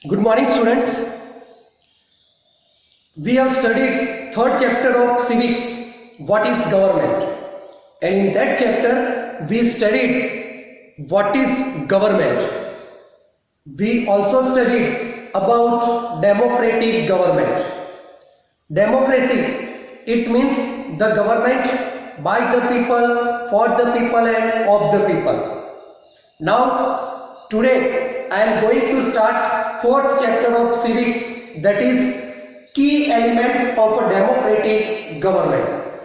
Good morning, students. We have studied third chapter of civics, what is government, and in that chapter we studied what is government. We also studied about democratic government. Democracy, it means the government by the people, for the people and of the people. Now today I am going to start fourth chapter of civics, that is key elements of a democratic government.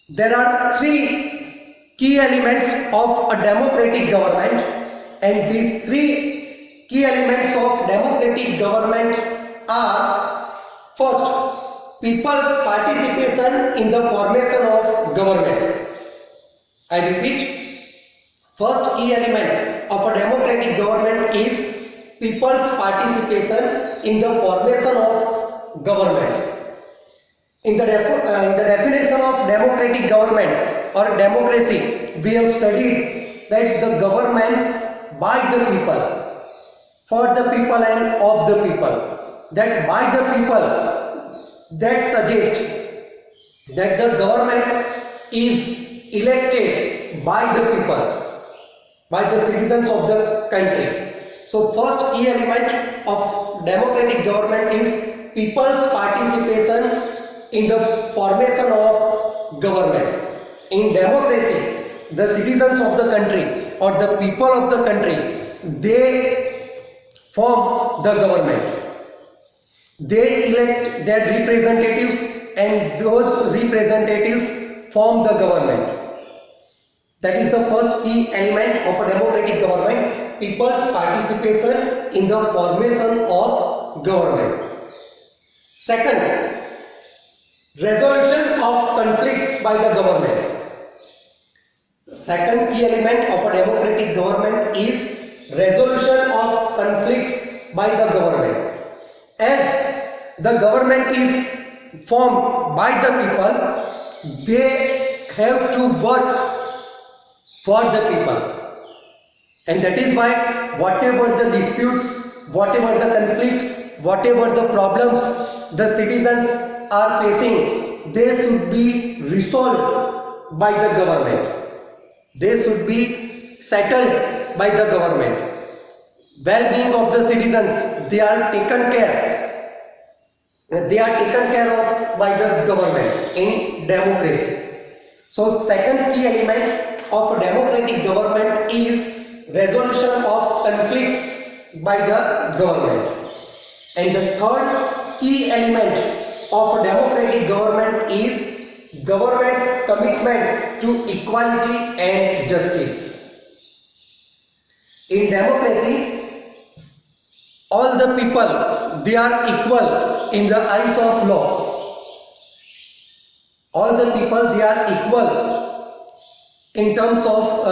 There are three key elements of a democratic government, and these three key elements of democratic government are: first, people's participation in the formation of government. I repeat, first key element of a democratic government is people's participation in the formation of government. In the definition of democratic government or democracy, we have studied that the government by the people, for the people and of the people. That by the people, that suggests that the government is elected by the people, by the citizens of the country. So first key element of democratic government is people's participation in the formation of government. In democracy, the citizens of the country or the people of the country, they form the government. They elect their representatives and those representatives form the government. That is the first key element of a democratic government, people's participation in the formation of government. Second, resolution of conflicts by the government. Second key element of a democratic government is resolution of conflicts by the government. As the government is formed by the people, they have to work for the people, and that is why whatever the disputes, whatever the conflicts, whatever the problems the citizens are facing, they should be resolved by the government. They should be settled by the government. Well-being of the citizens, they are taken care of by the government in democracy. So second key element of a democratic government is resolution of conflicts by the government. And the third key element of a democratic government is government's commitment to equality and justice. In democracy, all the people, they are equal in the eyes of law. All the people, they are equal in terms of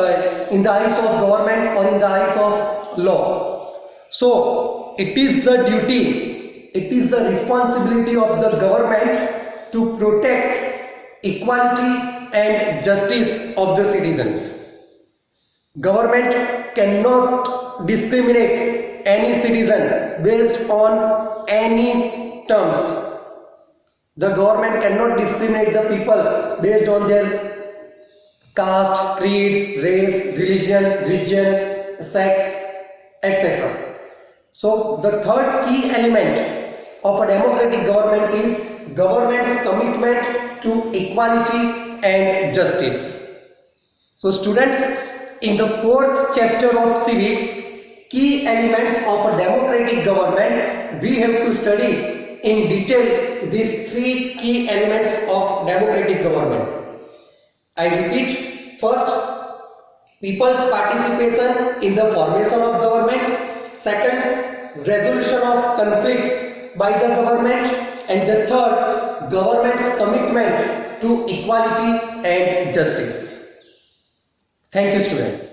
in the eyes of government or in the eyes of law. So it is the duty, it is the responsibility of the government to protect equality and justice of the citizens. Government cannot discriminate any citizen based on any terms. The government cannot discriminate the people based on their caste, creed, race, religion, region, sex, etc. So the third key element of a democratic government is government's commitment to equality and justice. So students, in the fourth chapter of civics, key elements of a democratic government, we have to study in detail these three key elements of democratic government. I repeat, first, people's participation in the formation of government. Second, resolution of conflicts by the government. And the third, government's commitment to equality and justice. Thank you, students.